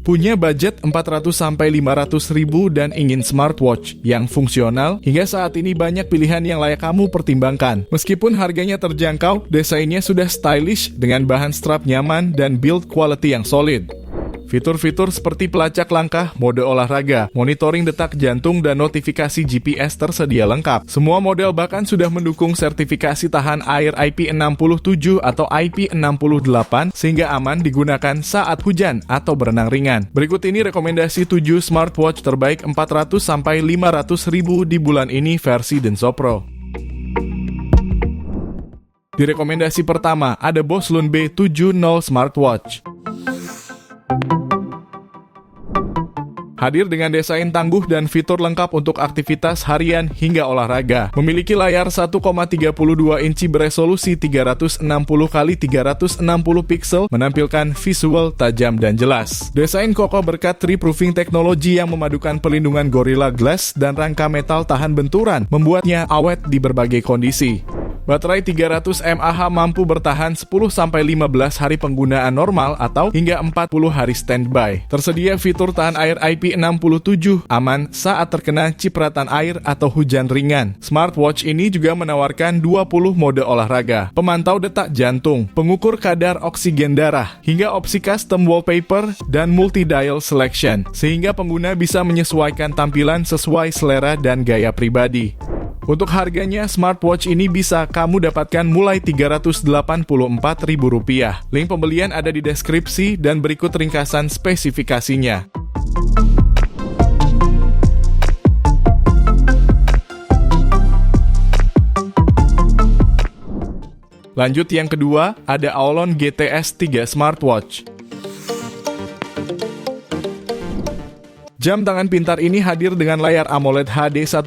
Punya budget 400-500 ribu dan ingin smartwatch yang fungsional? Hingga saat ini banyak pilihan yang layak kamu pertimbangkan. Meskipun harganya terjangkau, desainnya sudah stylish dengan bahan strap nyaman dan build quality yang solid. Fitur-fitur seperti pelacak langkah, mode olahraga, monitoring detak jantung, dan notifikasi GPS tersedia lengkap. Semua model bahkan sudah mendukung sertifikasi tahan air IP67 atau IP68 sehingga aman digunakan saat hujan atau berenang ringan. Berikut ini rekomendasi 7 smartwatch terbaik 400-500 ribu di bulan ini versi Denso Pro. Di rekomendasi pertama ada Boslun B70 Smartwatch. Hadir dengan desain tangguh dan fitur lengkap untuk aktivitas harian hingga olahraga. Memiliki layar 1,32 inci beresolusi 360 x 360 pixel, menampilkan visual tajam dan jelas. Desain kokoh berkat tree-proofing teknologi yang memadukan perlindungan Gorilla Glass dan rangka metal tahan benturan, membuatnya awet di berbagai kondisi. Baterai 300 mAh mampu bertahan 10-15 hari penggunaan normal atau hingga 40 hari standby. Tersedia fitur tahan air IP67, aman saat terkena cipratan air atau hujan ringan. Smartwatch ini juga menawarkan 20 mode olahraga, pemantau detak jantung, pengukur kadar oksigen darah, hingga opsi custom wallpaper dan multi-dial selection, sehingga pengguna bisa menyesuaikan tampilan sesuai selera dan gaya pribadi. Untuk harganya, smartwatch ini bisa kamu dapatkan mulai Rp384.000. Link pembelian ada di deskripsi dan berikut ringkasan spesifikasinya. Lanjut yang kedua, ada Aolon GTS 3 Smartwatch. Jam tangan pintar ini hadir dengan layar AMOLED HD 1,85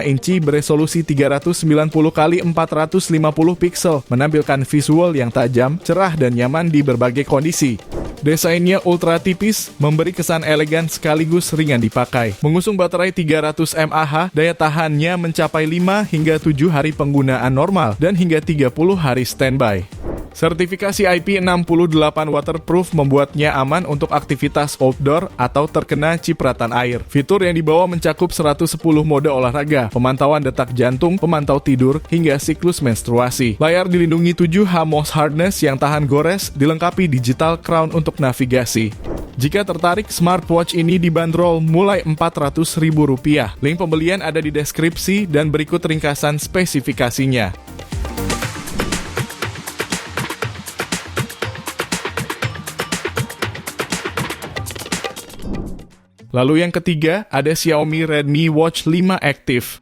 inci beresolusi 390 x 450 pixel, menampilkan visual yang tajam, cerah, dan nyaman di berbagai kondisi. Desainnya ultra tipis, memberi kesan elegan sekaligus ringan dipakai. Mengusung baterai 300 mAh, daya tahannya mencapai 5 hingga 7 hari penggunaan normal dan hingga 30 hari standby. Sertifikasi IP68 waterproof membuatnya aman untuk aktivitas outdoor atau terkena cipratan air. Fitur yang dibawa mencakup 110 mode olahraga, pemantauan detak jantung, pemantau tidur, hingga siklus menstruasi. Layar dilindungi 7H MOS harness yang tahan gores, dilengkapi digital crown untuk navigasi. Jika tertarik, smartwatch ini dibanderol mulai Rp400.000. Link pembelian ada di deskripsi dan berikut ringkasan spesifikasinya. Lalu yang ketiga, ada Xiaomi Redmi Watch 5 Active.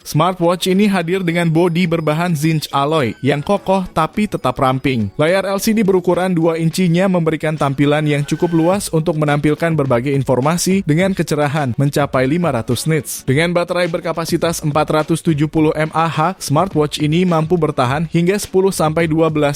Smartwatch ini hadir dengan bodi berbahan zinc alloy yang kokoh tapi tetap ramping. Layar LCD berukuran 2 incinya memberikan tampilan yang cukup luas untuk menampilkan berbagai informasi dengan kecerahan mencapai 500 nits. Dengan baterai berkapasitas 470 mAh, smartwatch ini mampu bertahan hingga 10-12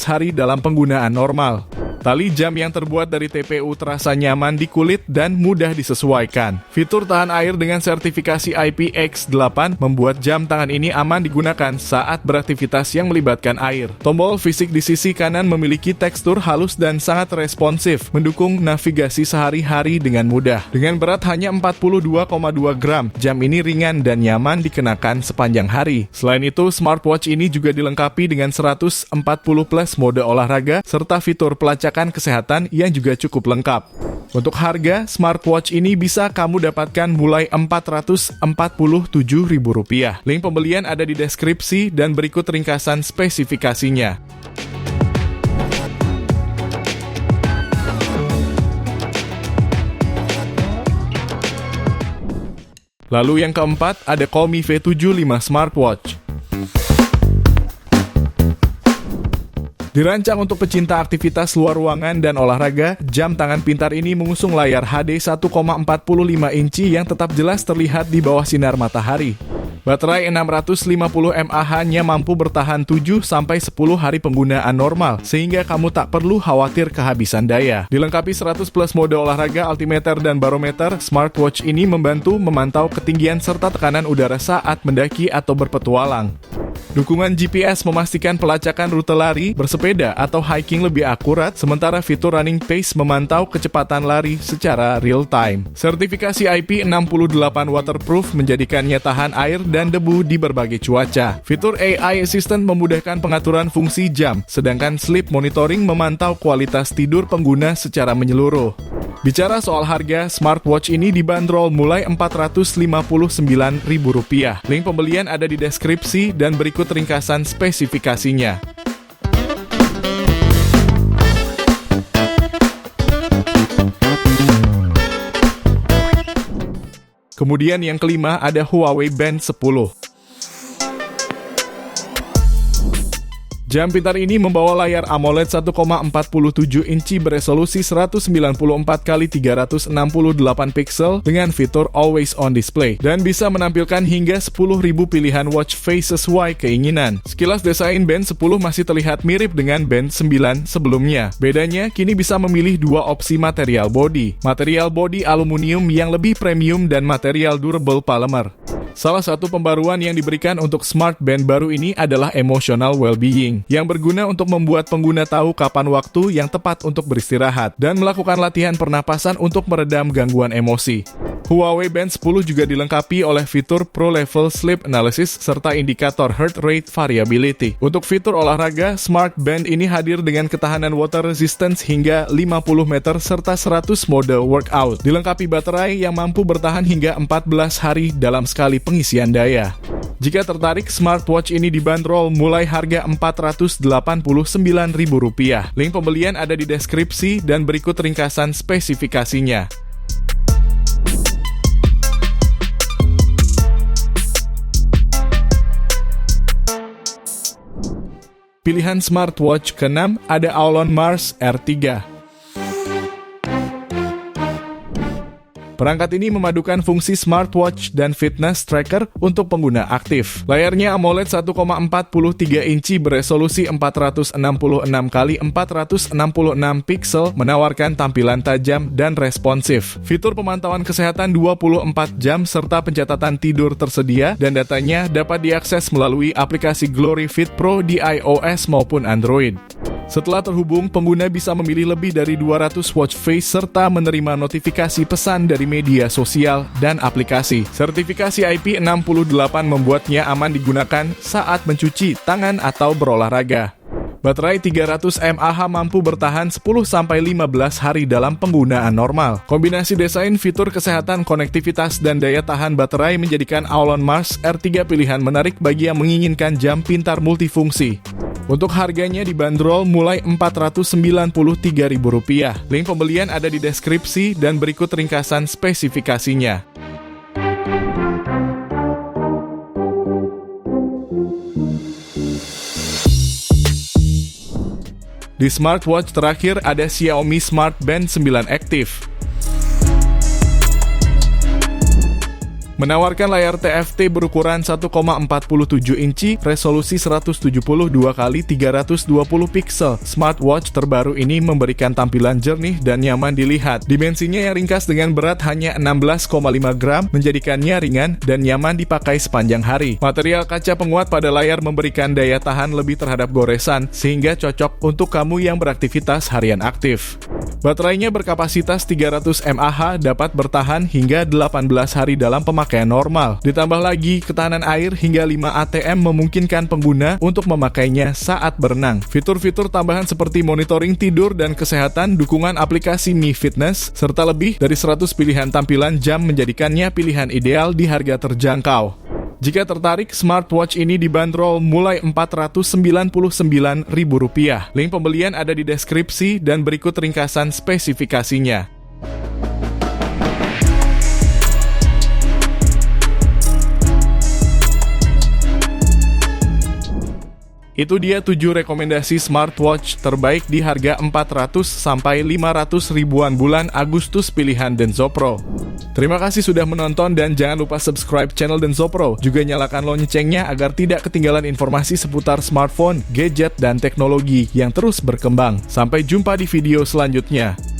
hari dalam penggunaan normal. Tali jam yang terbuat dari TPU terasa nyaman di kulit dan mudah disesuaikan. Fitur tahan air dengan sertifikasi IPX8 membuat jam tangan ini aman digunakan saat beraktivitas yang melibatkan air. Tombol fisik di sisi kanan memiliki tekstur halus dan sangat responsif, mendukung navigasi sehari-hari dengan mudah. Dengan berat hanya 42,2 gram, jam ini ringan dan nyaman dikenakan sepanjang hari. Selain itu, smartwatch ini juga dilengkapi dengan 140 plus mode olahraga serta fitur pelacakan kesehatan yang juga cukup lengkap. Untuk harga, smartwatch ini bisa kamu dapatkan mulai Rp447.000. Link pembelian ada di deskripsi dan berikut ringkasan spesifikasinya. Lalu yang keempat, ada Xiaomi V75 Smartwatch. Dirancang untuk pecinta aktivitas luar ruangan dan olahraga, jam tangan pintar ini mengusung layar HD 1,45 inci yang tetap jelas terlihat di bawah sinar matahari. Baterai 650 mAh-nya mampu bertahan 7-10 hari penggunaan normal, sehingga kamu tak perlu khawatir kehabisan daya. Dilengkapi 100 plus mode olahraga, altimeter, dan barometer, smartwatch ini membantu memantau ketinggian serta tekanan udara saat mendaki atau berpetualang. Dukungan GPS memastikan pelacakan rute lari, bersepeda, atau hiking lebih akurat, sementara fitur Running Pace memantau kecepatan lari secara real-time. Sertifikasi IP68 waterproof menjadikannya tahan air dan debu di berbagai cuaca. Fitur AI Assistant memudahkan pengaturan fungsi jam, sedangkan Sleep Monitoring memantau kualitas tidur pengguna secara menyeluruh. Bicara soal harga, smartwatch ini dibanderol mulai Rp459.000. Link pembelian ada di deskripsi dan berikut ringkasan spesifikasinya. Kemudian yang kelima ada Huawei Band 10. Jam pintar ini membawa layar AMOLED 1,47 inci beresolusi 1094x368 pixel dengan fitur Always On Display dan bisa menampilkan hingga 10.000 pilihan watch face sesuai keinginan. Sekilas desain Band 10 masih terlihat mirip dengan Band 9 sebelumnya. Bedanya kini bisa memilih dua opsi material body. Material body aluminium yang lebih premium dan material durable polymer. Salah satu pembaruan yang diberikan untuk smart band baru ini adalah emotional well-being, yang berguna untuk membuat pengguna tahu kapan waktu yang tepat untuk beristirahat dan melakukan latihan pernapasan untuk meredam gangguan emosi. Huawei Band 10 juga dilengkapi oleh fitur Pro Level Sleep Analysis serta indikator heart rate variability. Untuk fitur olahraga, Smart Band ini hadir dengan ketahanan water resistance hingga 50 meter serta 100 mode workout. Dilengkapi baterai yang mampu bertahan hingga 14 hari dalam sekali pengisian daya. Jika tertarik, smartwatch ini dibanderol mulai harga Rp489.000. Link pembelian ada di deskripsi dan berikut ringkasan spesifikasinya. Pilihan smartwatch ke-6 ada Aulon Mars R3. Perangkat ini memadukan fungsi smartwatch dan fitness tracker untuk pengguna aktif. Layarnya AMOLED 1,43 inci beresolusi 466x466 pixel menawarkan tampilan tajam dan responsif. Fitur pemantauan kesehatan 24 jam serta pencatatan tidur tersedia dan datanya dapat diakses melalui aplikasi Glory Fit Pro di iOS maupun Android. Setelah terhubung, pengguna bisa memilih lebih dari 200 watch face serta menerima notifikasi pesan dari media sosial dan aplikasi. Sertifikasi IP68 membuatnya aman digunakan saat mencuci tangan atau berolahraga. Baterai 300 mAh mampu bertahan 10-15 hari dalam penggunaan normal. Kombinasi desain, fitur kesehatan, konektivitas, dan daya tahan baterai menjadikan Aulon Mars R3 pilihan menarik bagi yang menginginkan jam pintar multifungsi. Untuk harganya dibanderol mulai Rp493.000. Link pembelian ada di deskripsi dan berikut ringkasan spesifikasinya. Di smartwatch terakhir ada Xiaomi Smart Band 9 Active. Menawarkan layar TFT berukuran 1,47 inci, resolusi 172x320 pixel. Smartwatch terbaru ini memberikan tampilan jernih dan nyaman dilihat. Dimensinya yang ringkas dengan berat hanya 16,5 gram, menjadikannya ringan dan nyaman dipakai sepanjang hari. Material kaca penguat pada layar memberikan daya tahan lebih terhadap goresan, sehingga cocok untuk kamu yang beraktivitas harian aktif. Baterainya berkapasitas 300 mAh, dapat bertahan hingga 18 hari dalam pemakaian normal. Ditambah lagi, ketahanan air hingga 5 ATM memungkinkan pengguna untuk memakainya saat berenang. Fitur-fitur tambahan seperti monitoring tidur dan kesehatan, dukungan aplikasi Mi Fitness, serta lebih dari 100 pilihan tampilan jam menjadikannya pilihan ideal di harga terjangkau. Jika tertarik, smartwatch ini dibanderol mulai Rp499.000. Link pembelian ada di deskripsi dan berikut ringkasan spesifikasinya. Itu dia 7 rekomendasi smartwatch terbaik di harga 400 sampai 500 ribuan bulan Agustus pilihan Denso Pro. Terima kasih sudah menonton dan jangan lupa subscribe channel Denso Pro. Juga nyalakan loncengnya agar tidak ketinggalan informasi seputar smartphone, gadget, dan teknologi yang terus berkembang. Sampai jumpa di video selanjutnya.